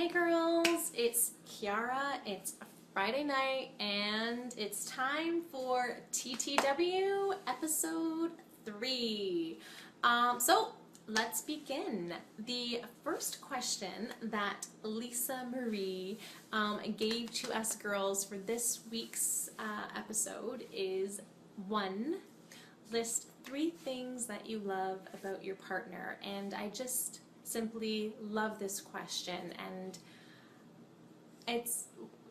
Hey girls, it's Kiara. It's a Friday night and it's time for TTW episode 3. So let's begin. The first question that Lisa Marie gave to us girls for this week's episode is 1. List 3 things that you love about your partner. And I just simply love this question, and it's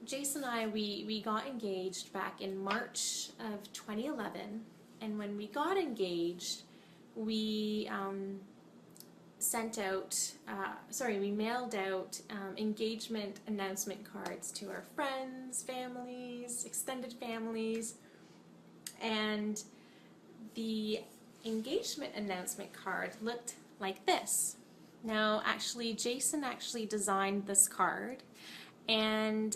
Jason and I, we got engaged back in March of 2011, and when we got engaged we we mailed out engagement announcement cards to our friends, families, extended families, and the engagement announcement card looked like this. Now, Jason designed this card, and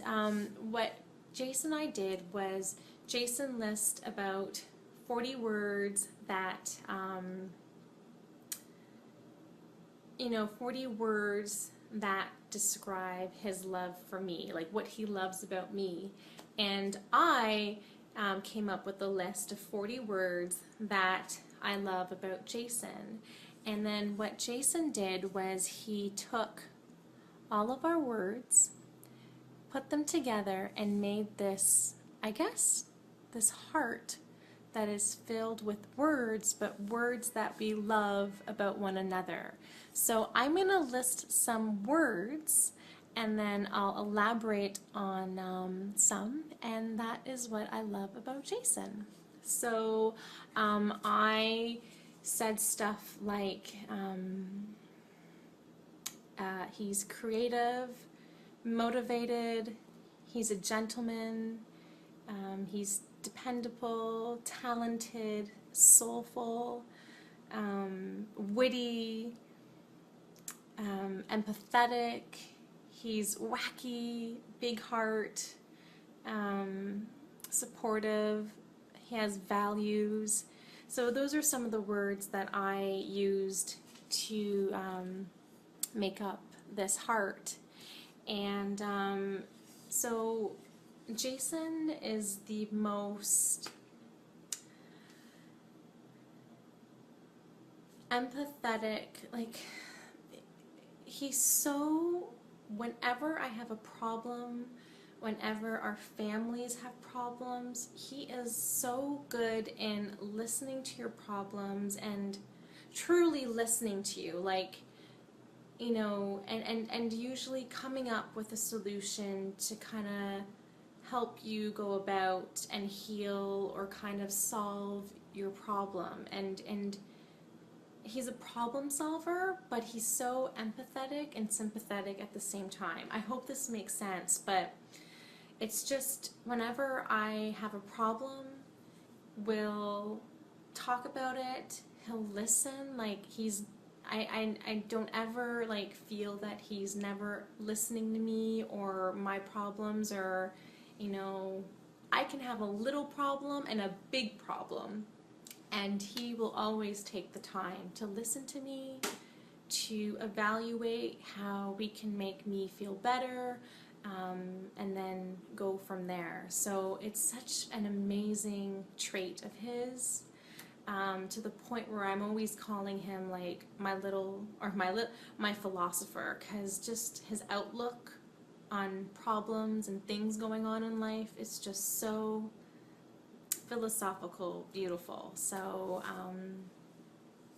what Jason and I did was Jason list about 40 words that, 40 words that describe his love for me, like what he loves about me, and I came up with a list of 40 words that I love about Jason. And then what Jason did was he took all of our words, put them together, and made this, this heart that is filled with words, but words that we love about one another. So I'm going to list some words, and then I'll elaborate on some, and that is what I love about Jason. So I said stuff like he's creative, motivated, he's a gentleman, he's dependable, talented, soulful, witty, empathetic, he's wacky, big heart, supportive, he has values. So those are some of the words that I used to make up this heart. And so Jason is the most empathetic, he's so, whenever I have a problem, whenever our families have problems, he is so good in listening to your problems and truly listening to you, and usually coming up with a solution to kind of help you go about and heal or kind of solve your problem. And he's a problem solver, but he's so empathetic and sympathetic at the same time. I hope this makes sense, but it's just whenever I have a problem, we'll talk about it, he'll listen, I don't ever feel that he's never listening to me or my problems, or I can have a little problem and a big problem, and he will always take the time to listen to me, to evaluate how we can make me feel better, and then go from there. So it's such an amazing trait of his, to the point where I'm always calling him my philosopher, because just his outlook on problems and things going on in life is just so philosophical, beautiful. So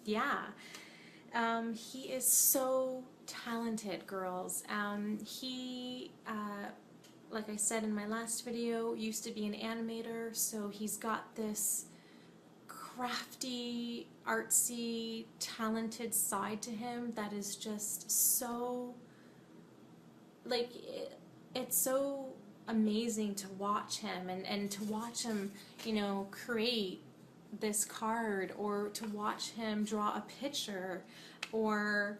yeah, he is so talented, girls. He, like I said in my last video, used to be an animator, so he's got this crafty, artsy, talented side to him that is just so, it's so amazing to watch him, and to watch him, create this card, or to watch him draw a picture, or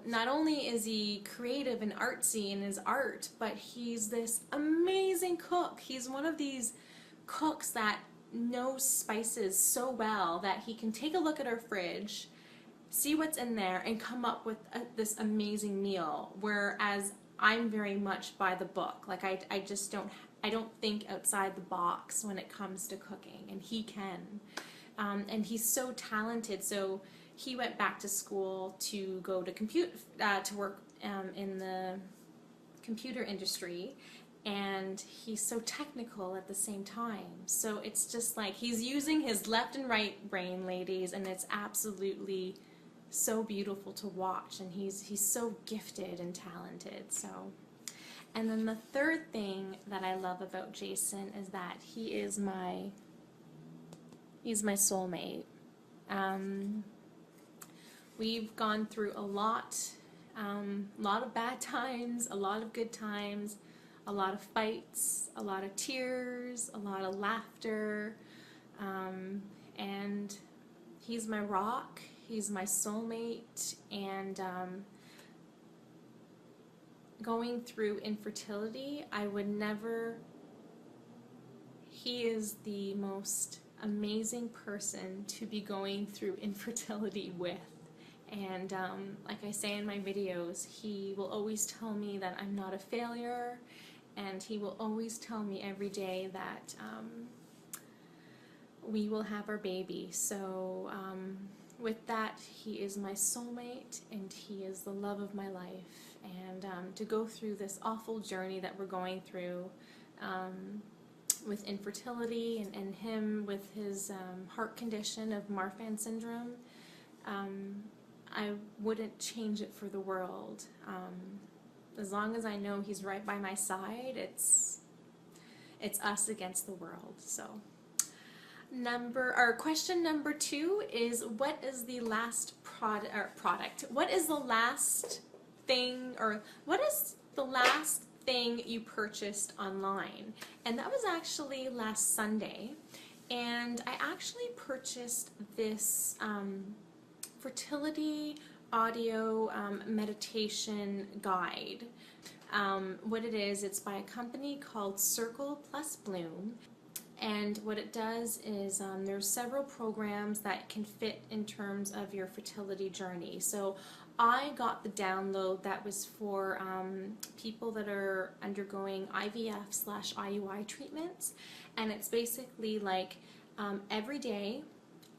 not only is he creative and artsy in his art, but he's this amazing cook. He's one of these cooks that knows spices so well that he can take a look at our fridge, see what's in there, and come up with this amazing meal, whereas I'm very much by the book. Like I just I don't think outside the box when it comes to cooking, and he can. And he's so talented. So he went back to school to go to work in the computer industry, and he's so technical at the same time. So it's just like he's using his left and right brain, ladies, and it's absolutely so beautiful to watch. And he's so gifted and talented. So, and then the third thing that I love about Jason is that he's my soulmate. We've gone through a lot of bad times, a lot of good times, a lot of fights, a lot of tears, a lot of laughter, and he's my rock, he's my soulmate, and going through infertility, I would never, he is the most amazing person to be going through infertility with. And like I say in my videos, he will always tell me that I'm not a failure, and he will always tell me every day that we will have our baby. So with that, he is my soulmate, and he is the love of my life. And to go through this awful journey that we're going through with infertility, and him with his heart condition of Marfan syndrome, I wouldn't change it for the world. As long as I know he's right by my side, it's us against the world. So, question number 2 is, what is the last product? What is the last thing, or what is the last thing you purchased online? And that was actually last Sunday, and I actually purchased this fertility audio meditation guide. What it is, it's by a company called Circle Plus Bloom, and what it does is there's several programs that can fit in terms of your fertility journey. So I got the download that was for people that are undergoing IVF/IUI treatments, and it's basically like every day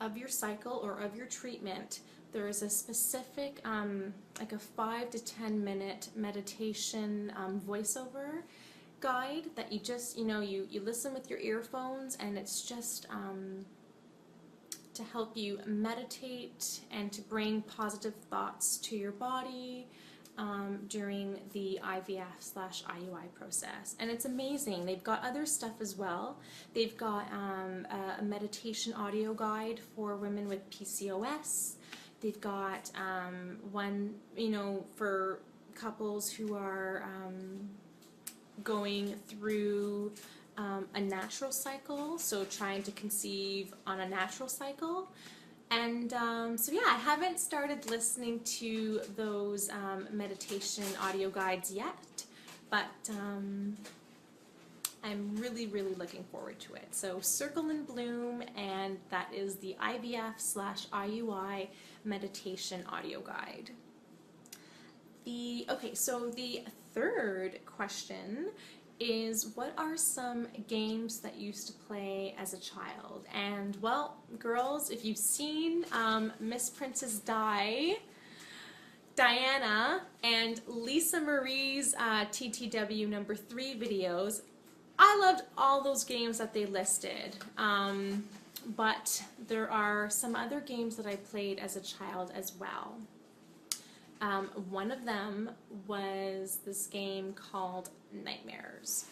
of your cycle or of your treatment, there is a specific like a 5 to 10 minute meditation voiceover guide that you just, you listen with your earphones, and it's just to help you meditate and to bring positive thoughts to your body during the IVF/IUI process. And it's amazing. They've got other stuff as well. They've got a meditation audio guide for women with PCOS. They've got one, for couples who are going through a natural cycle, so trying to conceive on a natural cycle. And so yeah, I haven't started listening to those meditation audio guides yet, but I'm really, really looking forward to it. So Circle and Bloom, and that is the IVF/IUI meditation audio guide. Okay, so the third question is, what are some games that you used to play as a child? And well, girls, if you've seen Miss Princess Diana and Lisa Marie's TTW-Ep.3 videos, I loved all those games that they listed. But there are some other games that I played as a child as well. One of them was this game called Nightmares.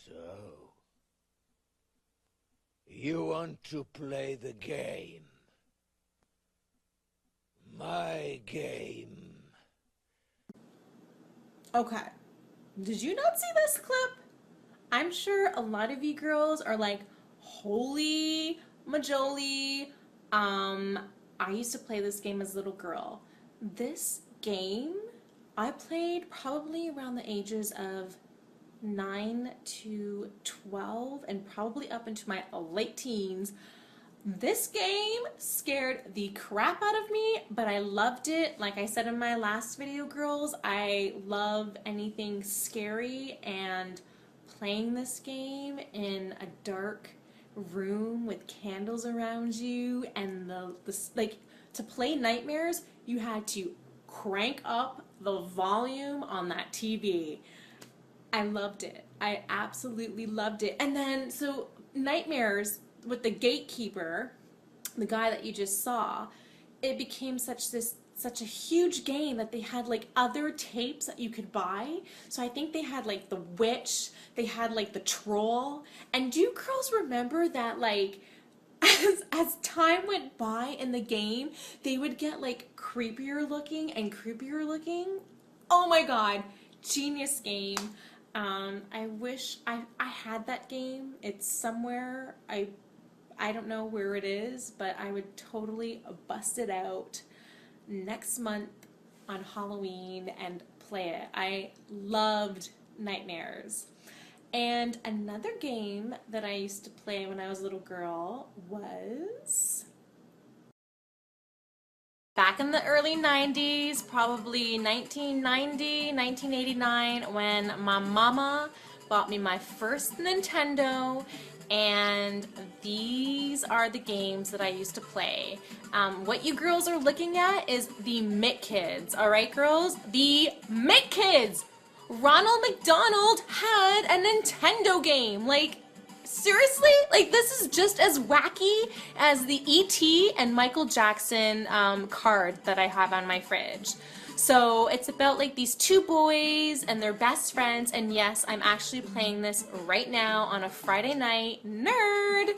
So, you want to play the game? My game. Okay. Did you not see this clip? I'm sure a lot of you girls are like, holy majoli. I used to play this game as a little girl. This game I played probably around the ages of 9 to 12 and probably up into my late teens. This game scared the crap out of me, but I loved it. Like I said in my last video, girls, I love anything scary, and playing this game in a dark room with candles around you and the like, to play Nightmares, you had to crank up the volume on that TV. I loved it. I absolutely loved it. And then, so Nightmares with the gatekeeper, the guy that you just saw, it became such a huge game that they had like other tapes that you could buy. So I think they had like the witch, they had like the troll. And do you girls remember that, like, as time went by in the game, they would get like creepier looking and creepier looking? Oh my god, genius game. I wish I had that game. It's somewhere. I don't know where it is, but I would totally bust it out next month on Halloween and play it. I loved Nightmares. And another game that I used to play when I was a little girl was back in the early 90s, probably 1990, 1989, when my mama bought me my first Nintendo, and these are the games that I used to play. What you girls are looking at is the Mick Kids, alright girls? The Mick Kids! Ronald McDonald had a Nintendo game. Like, seriously? Like, this is just as wacky as the E.T. and Michael Jackson card that I have on my fridge. So it's about like these two boys and their best friends, and yes, I'm actually playing this right now on a Friday night. Nerd!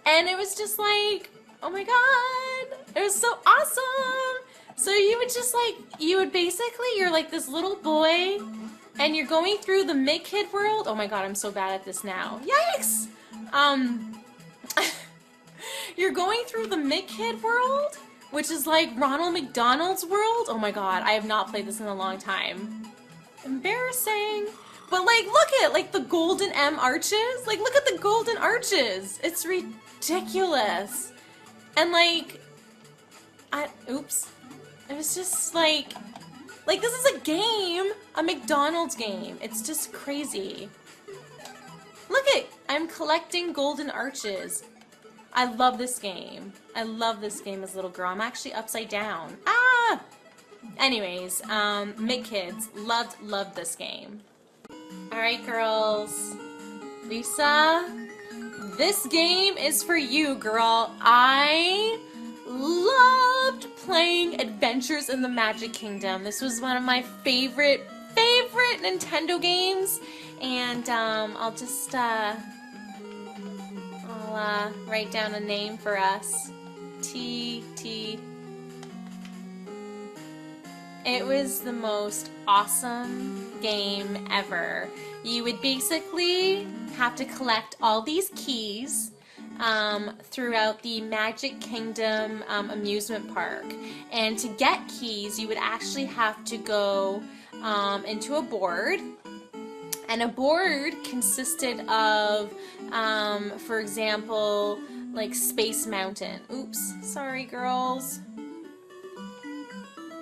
And it was just like, oh my god, it was so awesome! So you would just like, you're like this little boy, and you're going through the Mick Kid world. Oh my god, I'm so bad at this now. Yikes! You're going through the Mick Kid world, which is like Ronald McDonald's world. Oh my god, I have not played this in a long time. Embarrassing. But like, look at like the golden M arches. Like, look at the golden arches. It's ridiculous. And like, oops. It was just like this is a game, a McDonald's game. It's just crazy. Look at, I'm collecting golden arches. I love this game. I love this game as a little girl. I'm actually upside down. Ah! Anyways, Mick Kids, loved this game. Alright girls. Lisa, this game is for you, girl. I loved playing Adventures in the Magic Kingdom. This was one of my favorite Nintendo games, and I'll just write down a name for us. TT. It was the most awesome game ever. You would basically have to collect all these keys throughout the Magic Kingdom amusement park. And to get keys, you would actually have to go into a board. And a board consisted of, for example, like Space Mountain. Oops, sorry girls.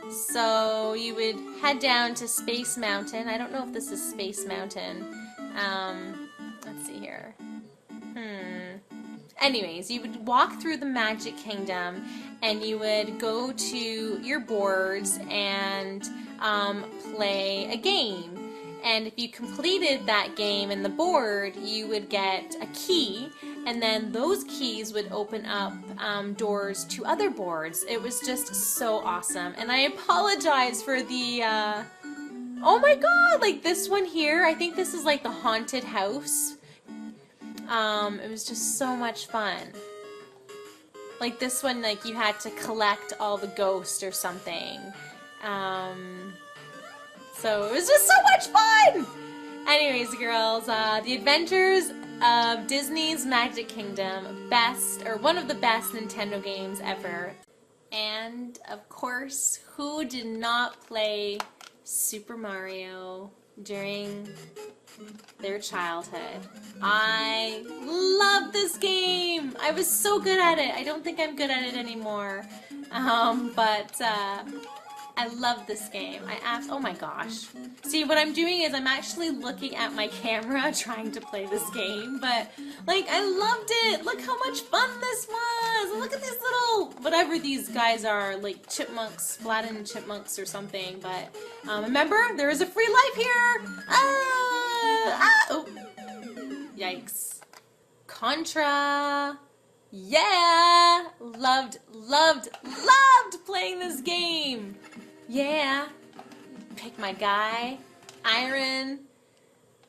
So you would head down to Space Mountain. I don't know if this is Space Mountain. Let's see here. Anyways, you would walk through the Magic Kingdom and you would go to your boards and play a game. And if you completed that game in the board, you would get a key, and then those keys would open up doors to other boards. It was just so awesome. And I apologize for the, oh my god, like this one here, I think this is like the haunted house. It was just so much fun. Like this one, like you had to collect all the ghosts or something. So it was just so much fun! Anyways, girls, The Adventures of Disney's Magic Kingdom, one of the best Nintendo games ever. And, of course, who did not play Super Mario during their childhood? I love this game! I was so good at it. I don't think I'm good at it anymore. But I love this game. Oh my gosh. See, what I'm doing is I'm actually looking at my camera trying to play this game, but like, I loved it. Look how much fun this was. Look at these little, whatever these guys are, like chipmunks, flattened chipmunks or something, but remember, there is a free life here. Oh. Yikes. Contra. Yeah! Loved playing this game. Yeah. Pick my guy, Iron,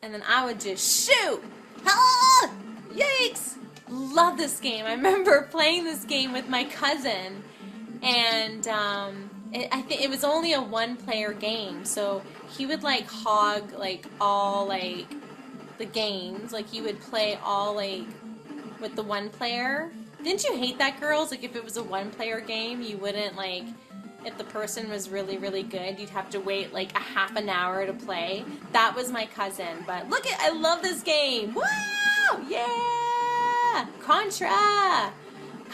and then I would just shoot. Ah! Yikes! Love this game. I remember playing this game with my cousin, and I think it was only a one-player game, so he would like hog like all like the games. Like he would play all like with the one player. Didn't you hate that, girls? Like if it was a one-player game, you wouldn't like. If the person was really, really good, you'd have to wait like a half an hour to play. That was my cousin. But look I love this game. Wow! Yeah! Contra!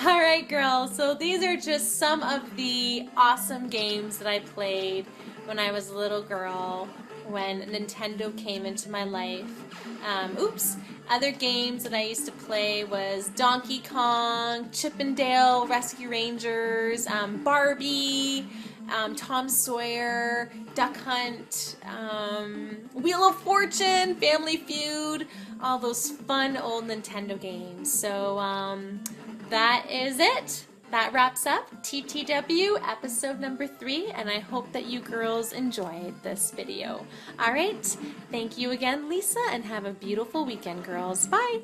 Alright, girls. So these are just some of the awesome games that I played when I was a little girl, when Nintendo came into my life. Other games that I used to play was Donkey Kong, Chip and Dale Rescue Rangers, Barbie, Tom Sawyer, Duck Hunt, Wheel of Fortune, Family Feud, all those fun old Nintendo games. So that is it. That wraps up TTW episode number 3, and I hope that you girls enjoyed this video. Alright, thank you again, Lisa, and have a beautiful weekend, girls. Bye!